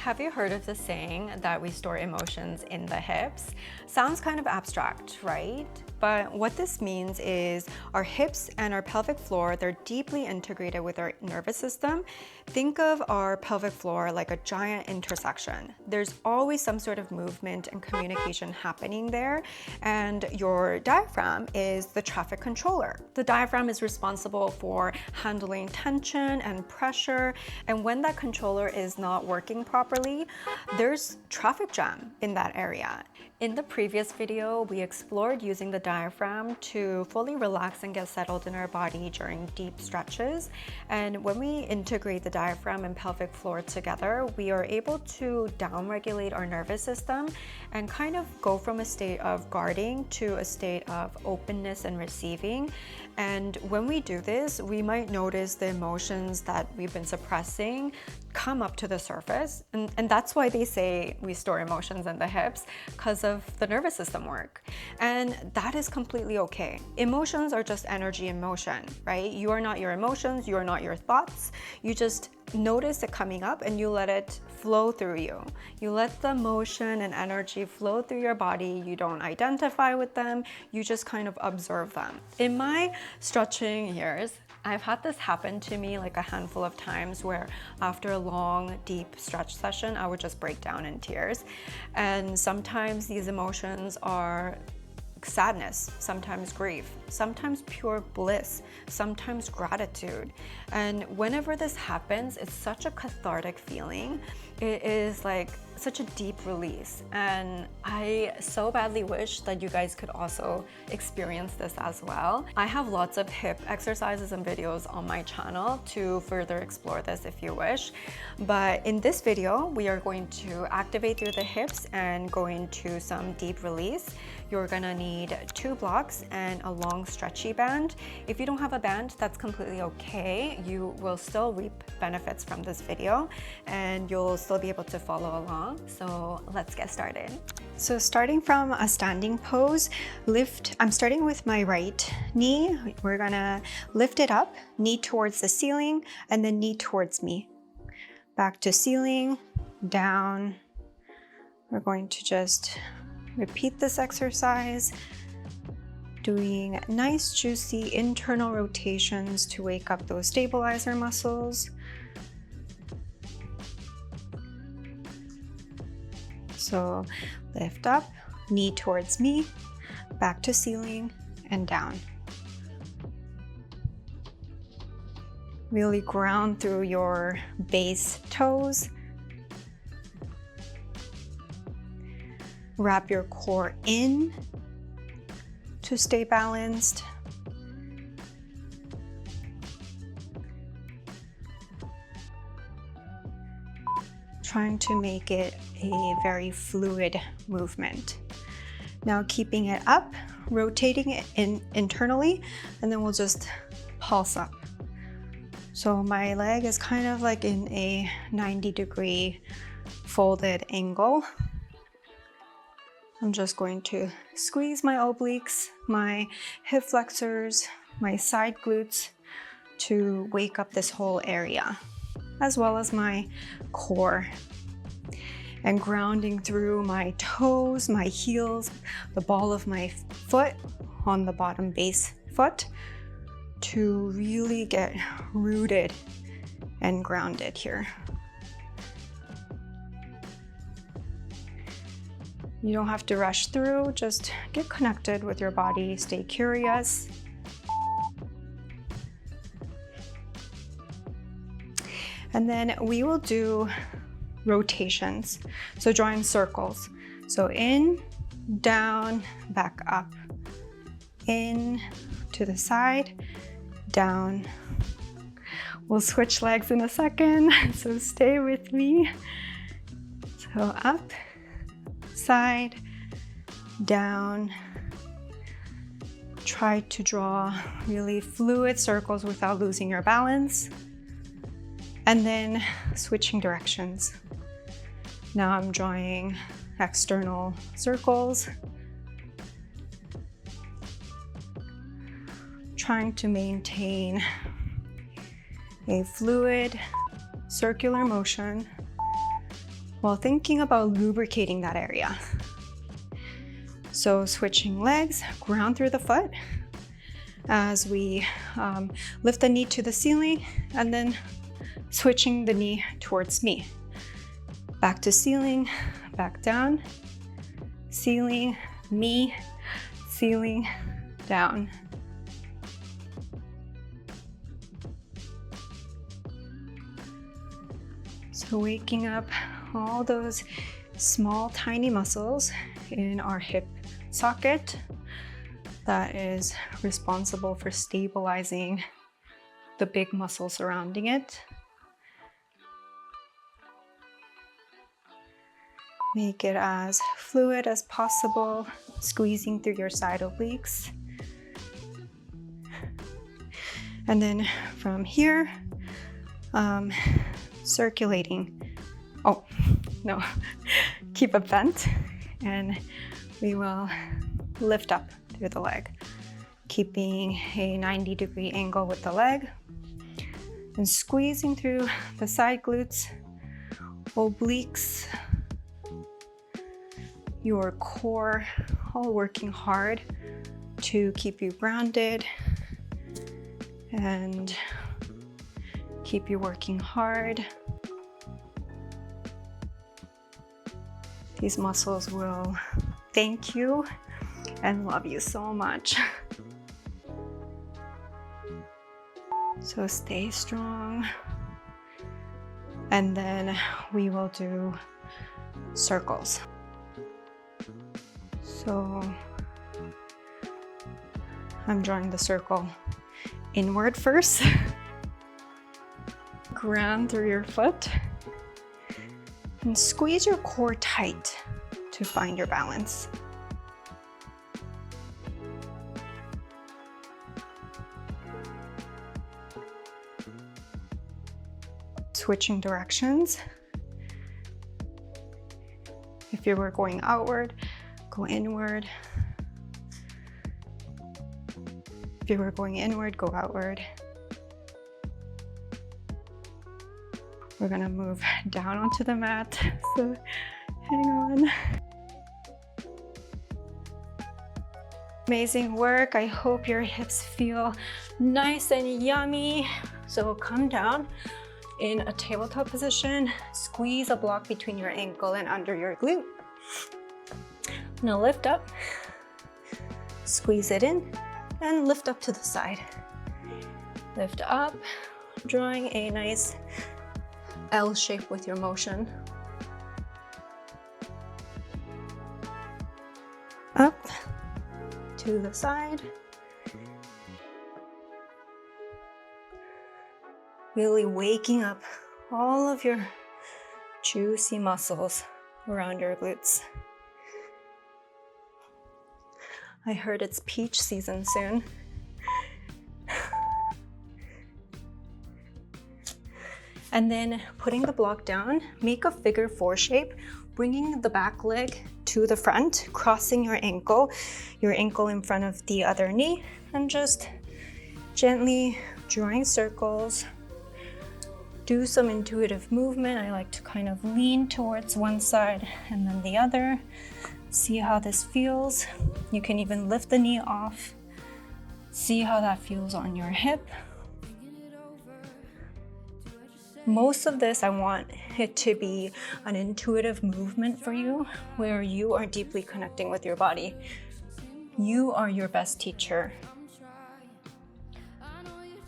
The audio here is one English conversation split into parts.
Have you heard of the saying that we store emotions in the hips? Sounds kind of abstract, right? But what this means is our hips and our pelvic floor, they're deeply integrated with our nervous system. Think of our pelvic floor like a giant intersection. There's always some sort of movement and communication happening there, and your diaphragm is the traffic controller. The diaphragm is responsible for handling tension and pressure, and when that controller is not working properly, there's traffic jam in that area. In the previous video, we explored using the diaphragm to fully relax and get settled in our body during deep stretches. And when we integrate the diaphragm and pelvic floor together, we are able to downregulate our nervous system and kind of go from a state of guarding to a state of openness and receiving. And when we do this, we might notice the emotions that we've been suppressing come up to the surface. And that's why they say we store emotions in the hips, because of the nervous system work. And that is completely okay. Emotions are just energy in motion, right? You are not your emotions, you are not your thoughts. You just notice it coming up and you let it flow through you. You let the motion and energy flow through your body. You don't identify with them, you just kind of observe them. In my stretching years, I've had this happen to me like a handful of times where after a long, deep stretch session, I would just break down in tears. And sometimes these emotions are sadness, sometimes grief, sometimes pure bliss, sometimes gratitude. And whenever this happens, it's such a cathartic feeling. It is like such a deep release. And I so badly wish that you guys could also experience this as well. I have lots of hip exercises and videos on my channel to further explore this if you wish. But in this video, we are going to activate through the hips and go into some deep release. You're gonna need 2 blocks and a long stretchy band. If you don't have a band, that's completely okay. You will still reap benefits from this video and you'll still be able to follow along. So let's get started. So starting from a standing pose, I'm starting with my right knee. We're gonna lift it up, knee towards the ceiling, and then knee towards me. Back to ceiling, down. We're going to just repeat this exercise, doing nice juicy internal rotations to wake up those stabilizer muscles. So lift up, knee towards me, back to ceiling and down. Really ground through your base toes. Wrap your core in to stay balanced. Trying to make it a very fluid movement. Now keeping it up, rotating it internally, and then we'll just pulse up. So my leg is kind of like in a 90-degree folded angle. I'm just going to squeeze my obliques, my hip flexors, my side glutes to wake up this whole area, as well as my core. And grounding through my toes, my heels, the ball of my foot on the bottom base foot to really get rooted and grounded here. You don't have to rush through, just get connected with your body, stay curious. And then we will do rotations, so drawing circles. So in, down, back up, in, to the side, down. We'll switch legs in a second, so stay with me. So up, side, down. Try to draw really fluid circles without losing your balance. And then switching directions. Now I'm drawing external circles. Trying to maintain a fluid circular motion while thinking about lubricating that area. So switching legs, ground through the foot as we lift the knee to the ceiling, and then switching the knee towards me. Back to ceiling, back down, ceiling, knee, ceiling, down. So waking up all those small, tiny muscles in our hip socket that is responsible for stabilizing the big muscle surrounding it. Make it as fluid as possible, squeezing through your side obliques. And then from here, circulating. Oh, no, keep it bent, and we will lift up through the leg, keeping a 90-degree angle with the leg and squeezing through the side glutes, obliques, your core, all working hard to keep you grounded and keep you working hard. These muscles will thank you and love you so much. So stay strong. And then we will do circles. So I'm drawing the circle inward first. Ground through your foot and squeeze your core tight to find your balance. Switching directions. If you were going outward, go inward. If you were going inward, go outward. We're gonna move down onto the mat, so hang on. Amazing work. I hope your hips feel nice and yummy. So come down in a tabletop position. Squeeze a block between your ankle and under your glute. Now lift up, squeeze it in, and lift up to the side. Lift up, drawing a nice L shape with your motion. Up to the side. Really waking up all of your juicy muscles around your glutes. I heard it's peach season soon. And then putting the block down, make a figure 4 shape, bringing the back leg to the front, crossing your ankle in front of the other knee, and just gently drawing circles. Do some intuitive movement. I like to kind of lean towards one side and then the other. See how this feels. You can even lift the knee off. See how that feels on your hip. Most of this, I want it to be an intuitive movement for you, where you are deeply connecting with your body. You are your best teacher.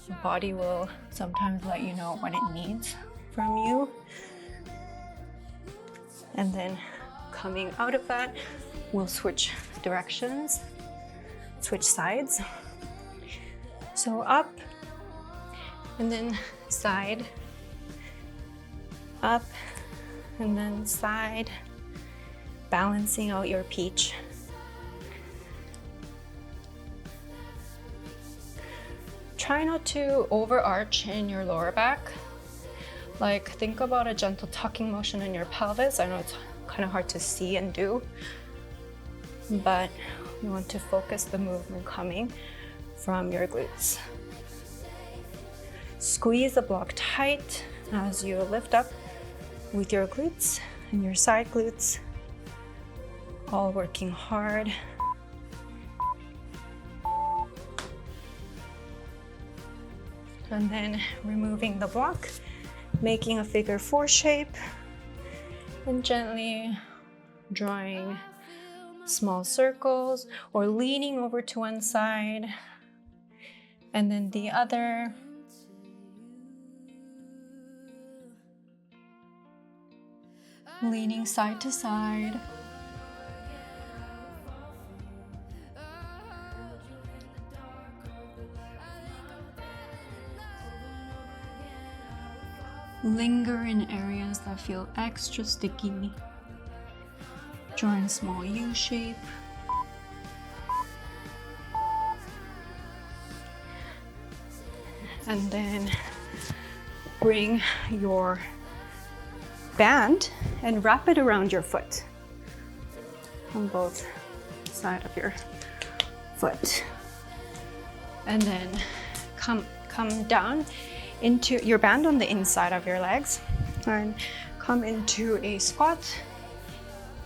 Your body will sometimes let you know what it needs from you. And then coming out of that, we'll switch directions, switch sides. So up, and then side, up, and then side, balancing out your peach. Try not to overarch in your lower back. Like, think about a gentle tucking motion in your pelvis. I know it's kind of hard to see and do, but you want to focus the movement coming from your glutes. Squeeze the block tight as you lift up with your glutes and your side glutes, all working hard. And then removing the block, making a figure 4 shape, and gently drawing small circles or leaning over to one side and then the other. Leaning side to side. Linger in areas that feel extra sticky. Drawing a small U shape. And then bring your band and wrap it around your foot on both sides of your foot. And then come down into your band on the inside of your legs and come into a squat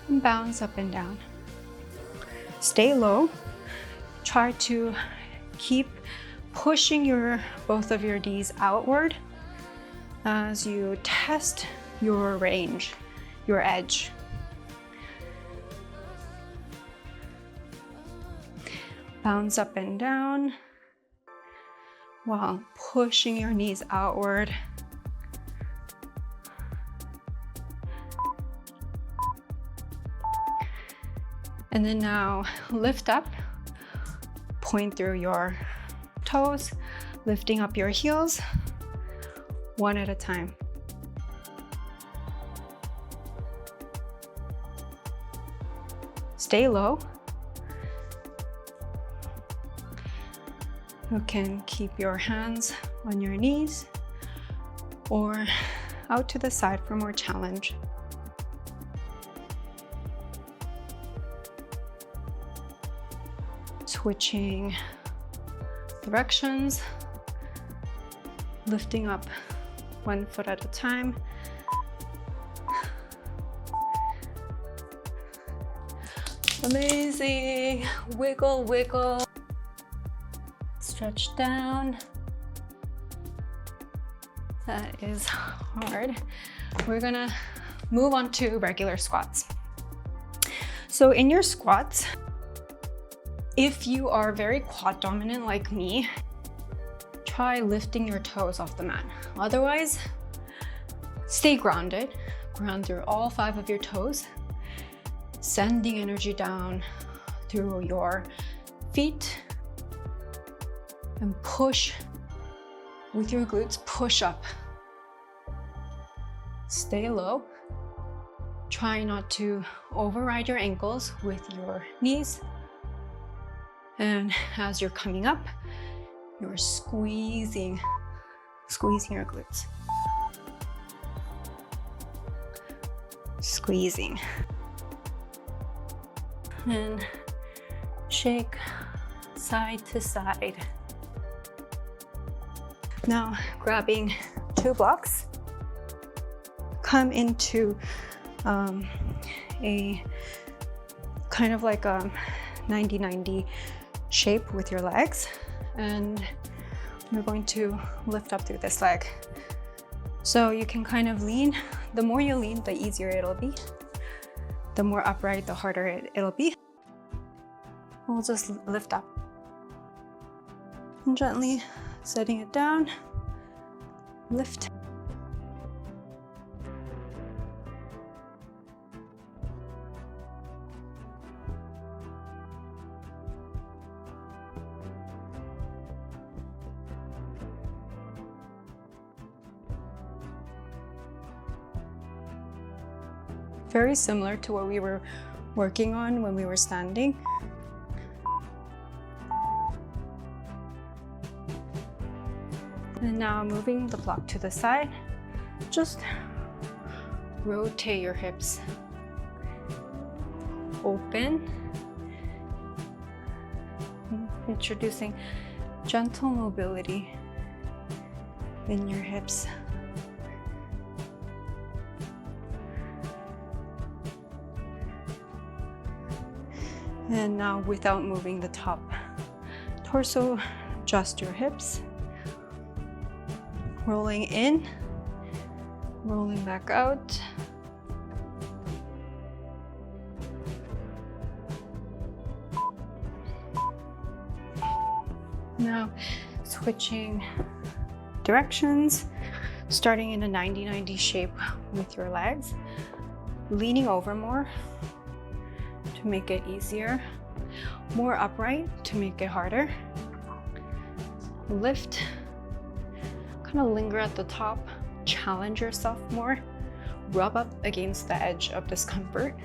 and bounce up and down. Stay low. Try to keep pushing both of your knees outward as you test your range, your edge. Bounce up and down while pushing your knees outward. And then now lift up, point through your toes, lifting up your heels, one at a time. Stay low. You can keep your hands on your knees or out to the side for more challenge. Switching directions, lifting up one foot at a time. Amazing. Wiggle, wiggle. Stretch down. That is hard. We're gonna move on to regular squats. So in your squats, if you are very quad dominant like me, try lifting your toes off the mat. Otherwise, stay grounded. Ground through all 5 of your toes, sending energy down through your feet, and push with your glutes, push up. Stay low. Try not to override your ankles with your knees. And as you're coming up, you're squeezing your glutes. Squeezing. And shake side to side. Now grabbing 2 blocks, come into a kind of like a 90-90 shape with your legs, and we're going to lift up through this leg. So you can kind of lean. The more you lean, the easier it'll be. The more upright, the harder it'll be. We'll just lift up. And gently setting it down, lift. Very similar to what we were working on when we were standing. And now moving the block to the side, just rotate your hips. Open. Introducing gentle mobility in your hips. And now without moving the top torso, adjust your hips. Rolling in, rolling back out. Now switching directions, starting in a 90-90 shape with your legs, leaning over more to make it easier, more upright to make it harder. Lift, kind of linger at the top, challenge yourself more, rub up against the edge of discomfort.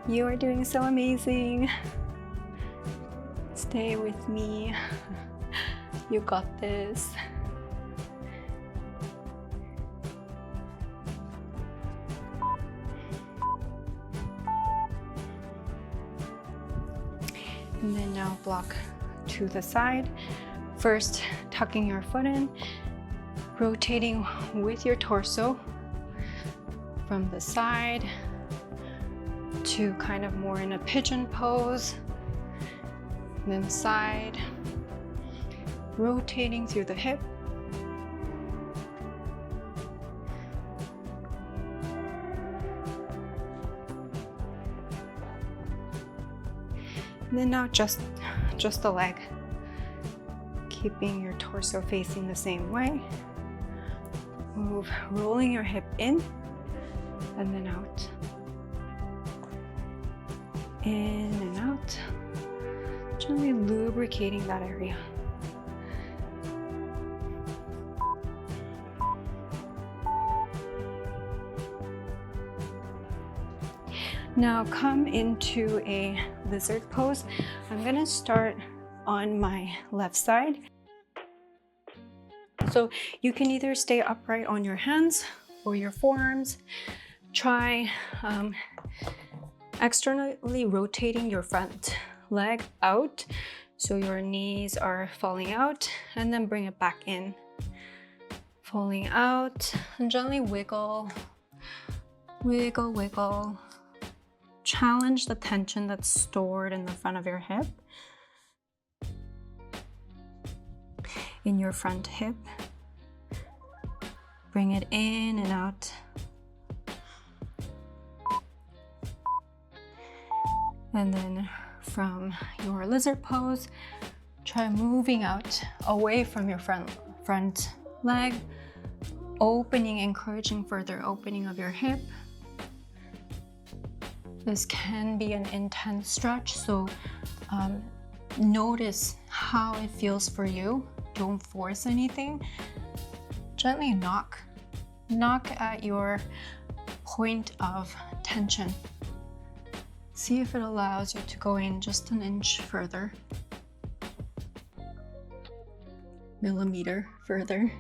You are doing so amazing. Stay with me. You got this. And then now block to the side. First, tucking your foot in, rotating with your torso from the side to kind of more in a pigeon pose, and then side, rotating through the hip. And then now just the leg, keeping your torso facing the same way. Move, rolling your hip in and then out. In and out, gently lubricating that area. Now come into a lizard pose. I'm gonna start on my left side. So you can either stay upright on your hands or your forearms. Try externally rotating your front leg out so your knees are falling out, and then bring it back in. Falling out, and gently wiggle, wiggle, wiggle. Challenge the tension that's stored in the front of your hip, in your front hip. Bring it in and out. And then from your lizard pose, try moving out away from your front leg, opening, encouraging further opening of your hip. This can be an intense stretch, so notice how it feels for you. Don't force anything. Gently knock at your point of tension. See if it allows you to go in just an inch further, millimeter further.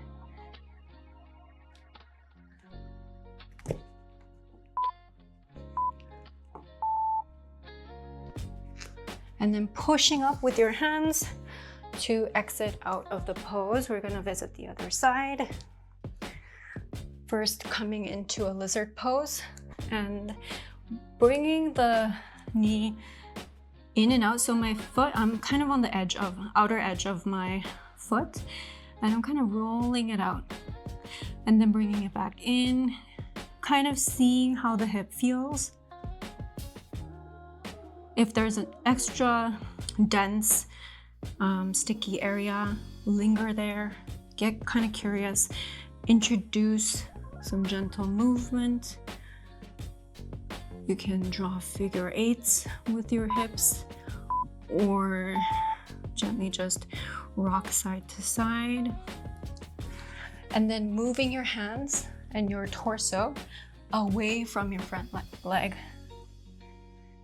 And then pushing up with your hands to exit out of the pose. We're gonna visit the other side. First, coming into a lizard pose and bringing the knee in and out. So my foot, I'm kind of on the outer edge of my foot, and I'm kind of rolling it out and then bringing it back in, kind of seeing how the hip feels. If there's an extra dense, sticky area, linger there, get kind of curious, introduce some gentle movement. You can draw figure eights with your hips, or gently just rock side to side. And then moving your hands and your torso away from your front leg.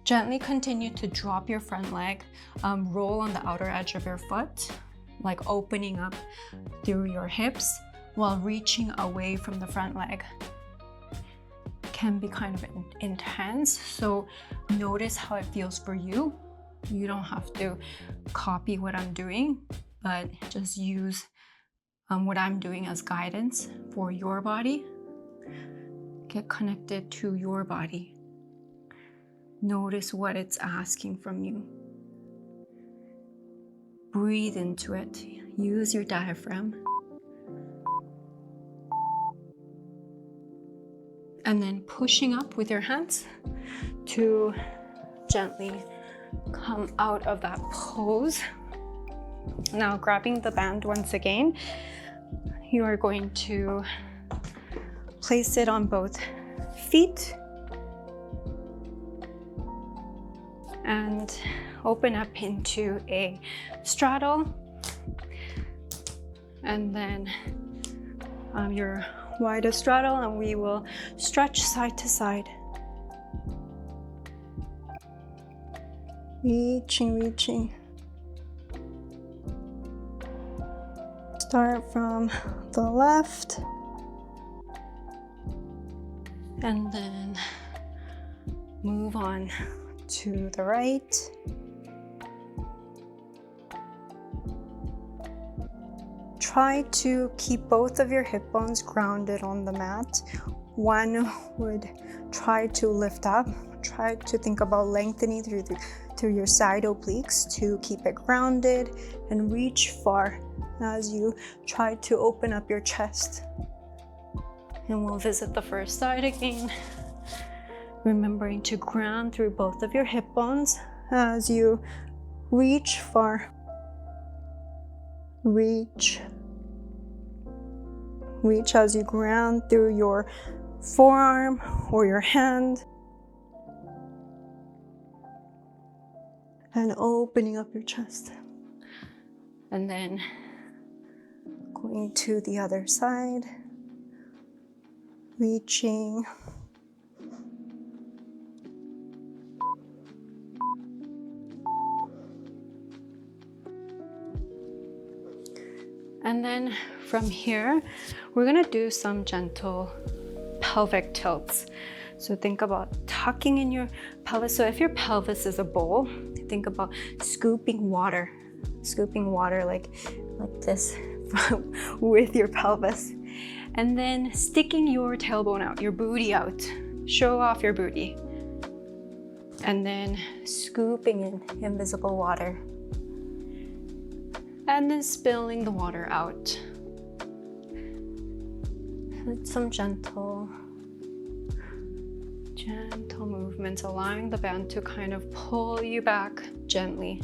Gently continue to drop your front leg, roll on the outer edge of your foot, like opening up through your hips while reaching away from the front leg. Can be kind of intense, so notice how it feels for you. You don't have to copy what I'm doing, but just use what I'm doing as guidance for your body. Get connected to your body. Notice what it's asking from you. Breathe into it. Use your diaphragm. And then pushing up with your hands to gently come out of that pose. Now grabbing the band once again, you are going to place it on both feet and open up into a straddle, and then your widest straddle, and we will stretch side to side. Reaching. Start from the left and then move on to the right. Try to keep both of your hip bones grounded on the mat. One would try to lift up. Try to think about lengthening through your side obliques to keep it grounded, and reach far as you try to open up your chest. And we'll visit the first side again, remembering to ground through both of your hip bones as you reach far. Reach as you ground through your forearm or your hand, and opening up your chest. And then going to the other side, reaching. And then from here, we're gonna do some gentle pelvic tilts. So think about tucking in your pelvis. So if your pelvis is a bowl, think about scooping water like this with your pelvis. And then sticking your tailbone out, your booty out. Show off your booty. And then scooping in invisible water. And then spilling the water out. With some gentle movements, allowing the band to kind of pull you back gently,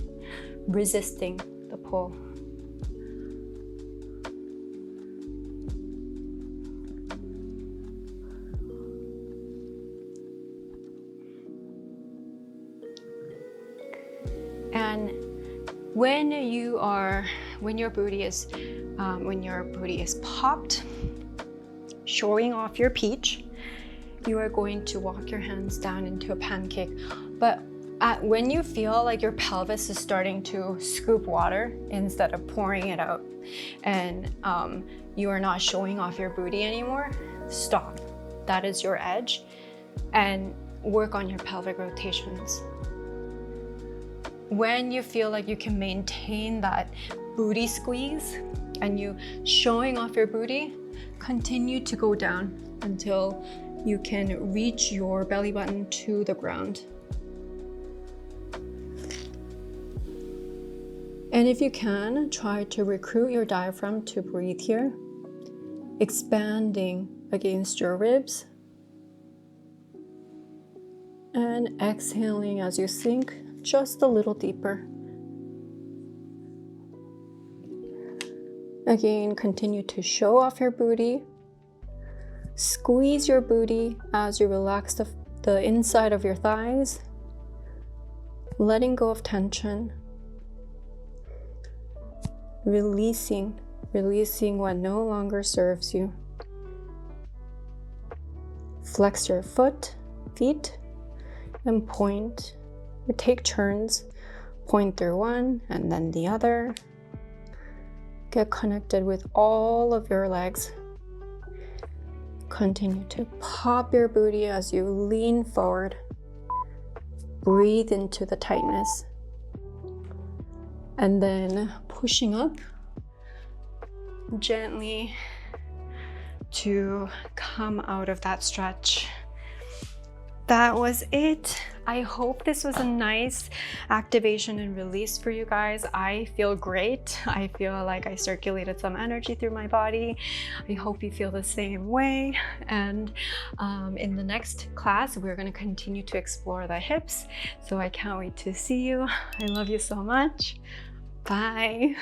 resisting the pull. And when your booty is popped, showing off your peach, you are going to walk your hands down into a pancake. But when you feel like your pelvis is starting to scoop water instead of pouring it out, and you are not showing off your booty anymore, stop. That is your edge, and work on your pelvic rotations. When you feel like you can maintain that booty squeeze and you showing off your booty, continue to go down until you can reach your belly button to the ground. And if you can, try to recruit your diaphragm to breathe here, expanding against your ribs, and exhaling as you sink just a little deeper. Again, continue to show off your booty. Squeeze your booty as you relax the inside of your thighs, letting go of tension, releasing what no longer serves you. Flex your feet, and point, or take turns. Point through one and then the other. Get connected with all of your legs. Continue to pop your booty as you lean forward. Breathe into the tightness. And then pushing up, gently to come out of that stretch. That was it. I hope this was a nice activation and release for you guys. I feel great. I feel like I circulated some energy through my body. I hope you feel the same way. And in the next class, we're going to continue to explore the hips. So I can't wait to see you. I love you so much. Bye.